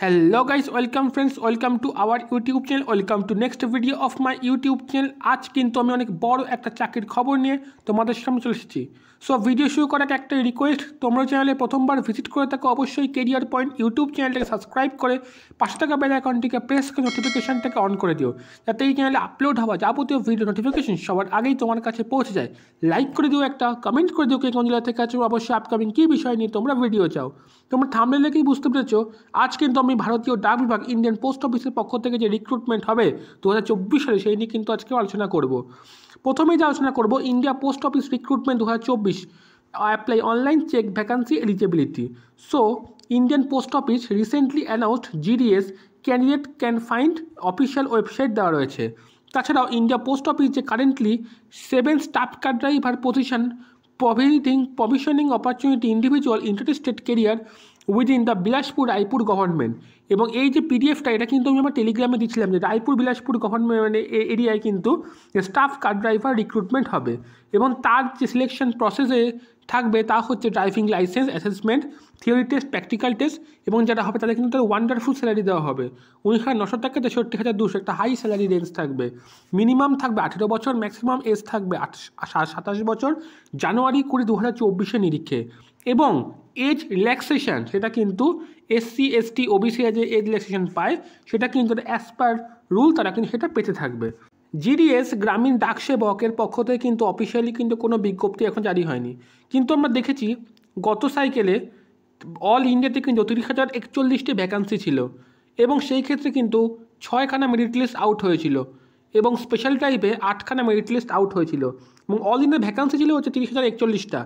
Hello guys welcome friends welcome to our YouTube channel welcome to next video of my YouTube channel. আজ কিন্তু আমি অনেক বড় একটা চাকরির খবর নিয়ে তোমাদের সামনে চলে এসেছি। সো ভিডিও শুরু করার আগে একটা রিকোয়েস্ট, তোমরা চ্যানেলে প্রথমবার ভিজিট করে থাকো অবশ্যই কেরিয়ার পয়েন্ট ইউটিউব চ্যানেলটাকে সাবস্ক্রাইব করে পাশে থাকা বেল আইকনটিকে প্রেস করে নোটিফিকেশনটাকে অন করে দিও, যাতে এই চ্যানেলে আপলোড হওয়া যাবতীয় ভিডিও নোটিফিকেশন সবার আগেই তোমার কাছে পৌঁছে যায়। লাইক করে দিও, একটা কমেন্ট করে দিও কে কোন জেলা থেকে আছো, অবশ্যই আপকামিং কী বিষয় নিয়ে তোমরা ভিডিও চাও। তোমরা থাম্বনেল দেখেই বুঝতে পেরেছো আজ কিন্তু আমি ভারতীয় ডাক বিভাগ ইন্ডিয়ান পোস্ট অফিসের পক্ষ থেকে যে রিক্রুটমেন্ট হবে 2024 সালে সেই নিয়ে কিন্তু আজকে আলোচনা করব। প্রথমেই যে আলোচনা করব India post office recruitment 2024 apply online check vacancy eligibility. So Indian post office recently announced GDS candidate can find official website দেওয়া রয়েছে। তাছাড়াও ইন্ডিয়া পোস্ট অফিস যে currently 7 staff car driver position provisioning opportunity individual interested career within the Bilaspur Raipur government. এবং এই যে পিডিএফটা এটা কিন্তু আমি আমার টেলিগ্রামে দিচ্ছিলাম যে রায়পুর বিলাসপুর গভর্নমেন্ট মানে এরিয়ায় কিন্তু স্টাফ কার ড্রাইভার রিক্রুটমেন্ট হবে এবং তার যে সিলেকশন প্রসেসে থাকবে তা হচ্ছে driving licence assessment, theory test, practical test এবং যারা হবে তাদের কিন্তু তাদের ওয়ান্ডারফুল স্যালারি দেওয়া হবে 19,900 টাকা 63,200, একটা হাই স্যালারি রেঞ্জ থাকবে। মিনিমাম থাকবে 18 বছর, ম্যাক্সিমাম এজ থাকবে 27 বছর জানুয়ারি 20, 2024 নিরিখে। এবং এজ রিল্যাক্সেশন সেটা কিন্তু SC ST OBC যে এজ রিল্যাক্সেশন পায় সেটা কিন্তু অ্যাজ পার রুল তারা কিন্তু সেটা পেতে থাকবে। জিডিএস গ্রামীণ ডাক সেবকের পক্ষ থেকে কিন্তু অফিসিয়ালি কিন্তু কোনো বিজ্ঞপ্তি এখন জারি হয়নি, কিন্তু আমরা দেখেছি গত সাইকেলে অল ইন্ডিয়াতে কিন্তু 30,041টি ভ্যাকান্সি ছিল এবং সেই ক্ষেত্রে কিন্তু 6খানা মেরিট লিস্ট আউট হয়েছিল এবং স্পেশাল টাইপে 8খানা মেরিট লিস্ট আউট হয়েছিল এবং অল ইন্ডিয়া ভ্যাকান্সি ছিল হচ্ছে 30,041টা।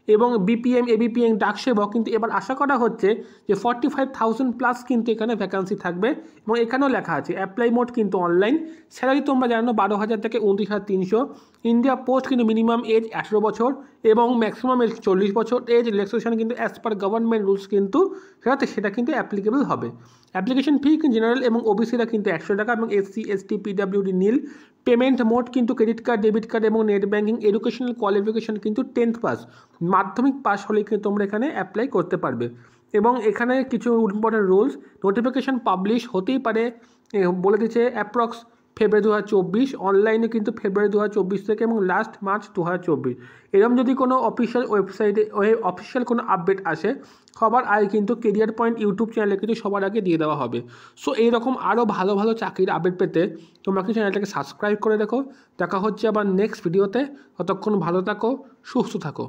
এবং বিপিএম ABPM ডাক সেবক কিন্তু এবার আশা করা হচ্ছে যে 45,000 প্লাস কিন্তু এখানে ভ্যাকান্সি থাকবে এবং এখানেও লেখা আছে অ্যাপ্লাই মোড কিন্তু অনলাইন। স্যালারি তোমরা জানো 12,000 থেকে 29,300। ইন্ডিয়া পোস্ট কিন্তু মিনিমাম এজ 18 বছর এবং ম্যাক্সিমাম এজ 40 বছর। এজ রিল্যাক্সেশন কিন্তু অ্যাজ পার গভর্নমেন্ট রুলস কিন্তু সেটা কিন্তু অ্যাপ্লিকেবল হবে। অ্যাপ্লিকেশন ফি জেনারেল এবং ওবিসিরা কিন্তু 100 টাকা এবং SC ST PWD নীল। পেমেন্ট মোড কিন্তু ক্রেডিট কার্ড, ডেবিট কার্ড এবং নেট ব্যাঙ্কিং। এডুকেশনাল কোয়ালিফিকেশন কিন্তু 10th পাস, মাধ্যমিক পাস হলে কিন্তু তোমরা এখানে অ্যাপ্লাই করতে পারবে। এবং এখানে কিছু ইম্পর্টেন্ট রুলস, নোটিফিকেশান পাবলিশ হতেই পারে বলে দিচ্ছে অ্যাপ্রক্স ফেব্রুয়ারি 2024, অনলাইনে কিন্তু ফেব্রুয়ারি 2024 থেকে এবং লাস্ট মার্চ 2024। এরকম যদি কোনো অফিসিয়াল ওয়েবসাইটে অফিসিয়াল কোনো আপডেট আসে সবার আগে কিন্তু কেরিয়ার পয়েন্ট ইউটিউব চ্যানেলে কিন্তু সবার আগে দিয়ে দেওয়া হবে। সো এইরকম আরও ভালো ভালো চাকরির আপডেট পেতে তোমরা কি চ্যানেলটাকে সাবস্ক্রাইব করে রাখো। দেখা হচ্ছে আবার নেক্সট ভিডিওতে, ততক্ষণ ভালো থাকো, সুস্থ থাকো।